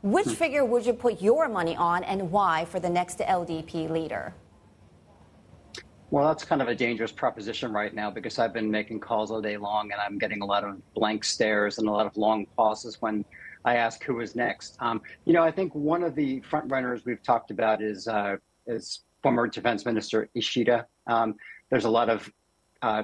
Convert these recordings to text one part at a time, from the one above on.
Which figure would you put your money on and why for the next LDP leader? Well, that's kind of a dangerous proposition right now because I've been making calls all day long and I'm getting a lot of blank stares and a lot of long pauses when I ask who is next. I think one of the front runners we've talked about is former Defense Minister Ishida. There's a lot of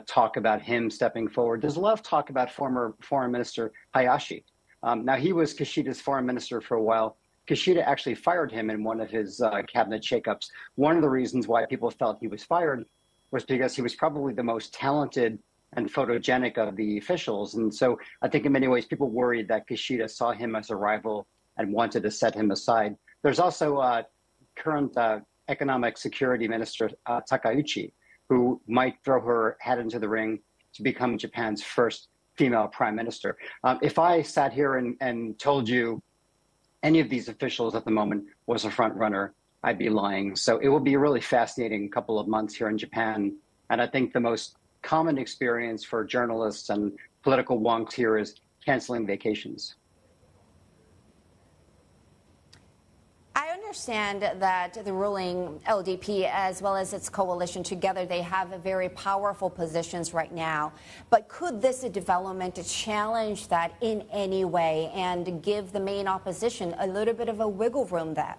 talk about him stepping forward. There's a lot of talk about former Foreign Minister Hayashi. Now, he was Kishida's foreign minister for a while. Kishida actually fired him in one of his cabinet shakeups. One of the reasons why people felt he was fired was because he was probably the most talented and photogenic of the officials. And so I think in many ways, people worried that Kishida saw him as a rival and wanted to set him aside. There's also current Economic Security Minister Takeuchi, who might throw her hat into the ring to become Japan's first female prime minister. If I sat here and told you any of these officials at the moment was a front runner, I'd be lying. So it will be a really fascinating couple of months here in Japan. And I think the most common experience for journalists and political wonks here is canceling vacations. I understand that the ruling LDP as well as its coalition together, they have very powerful positions right now. But could this development challenge that in any way and give the main opposition a little bit of a wiggle room there?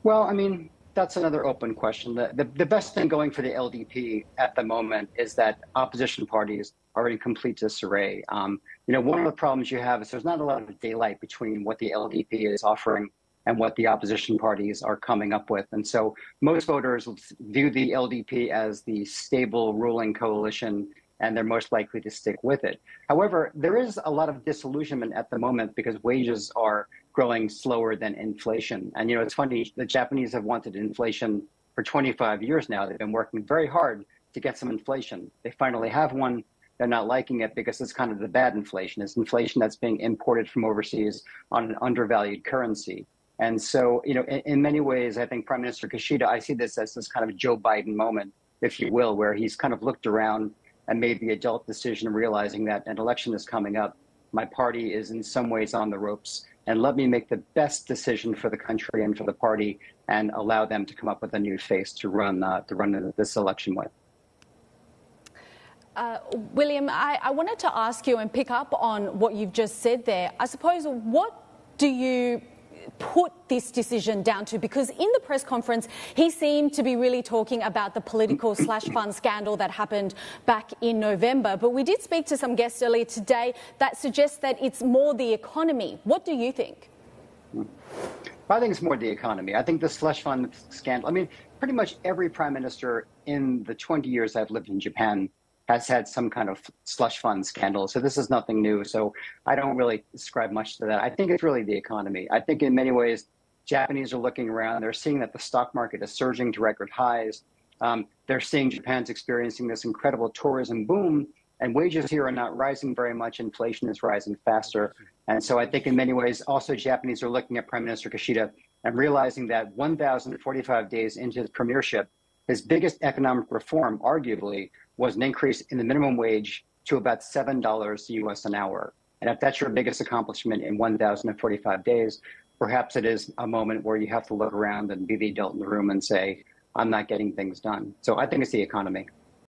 Well, I mean, that's another open question. The best thing going for the LDP at the moment is that opposition parties are in complete disarray. One of the problems you have is there's not a lot of daylight between what the LDP is offering and what the opposition parties are coming up with. And so most voters view the LDP as the stable ruling coalition, and they're most likely to stick with it. However, there is a lot of disillusionment at the moment because wages are growing slower than inflation. And, it's funny, the Japanese have wanted inflation for 25 years now. They've been working very hard to get some inflation. They finally have one. They're not liking it because it's kind of the bad inflation. It's inflation that's being imported from overseas on an undervalued currency. And so, in many ways, I think Prime Minister Kishida, I see this as this kind of Joe Biden moment, if you will, where he's kind of looked around and made the adult decision of realizing that an election is coming up. My party is in some ways on the ropes, and let me make the best decision for the country and for the party and allow them to come up with a new face to run this election with. William, I wanted to ask you and pick up on what you've just said there. I suppose, what do you put this decision down to? Because in the press conference, he seemed to be really talking about the political slush fund scandal that happened back in November. But we did speak to some guests earlier today that suggest that it's more the economy. What do you think? I think it's more the economy. I think the slush fund scandal, pretty much every prime minister in the 20 years I've lived in Japan has had some kind of slush fund scandal. So this is nothing new. So I don't really ascribe much to that. I think it's really the economy. I think in many ways, Japanese are looking around. They're seeing that the stock market is surging to record highs. They're seeing Japan's experiencing this incredible tourism boom, and wages here are not rising very much. Inflation is rising faster. And so I think in many ways, also Japanese are looking at Prime Minister Kishida and realizing that 1,045 days into his premiership, his biggest economic reform, arguably, was an increase in the minimum wage to about $7 US an hour. And if that's your biggest accomplishment in 1,045 days, perhaps it is a moment where you have to look around and be the adult in the room and say, I'm not getting things done. So I think it's the economy.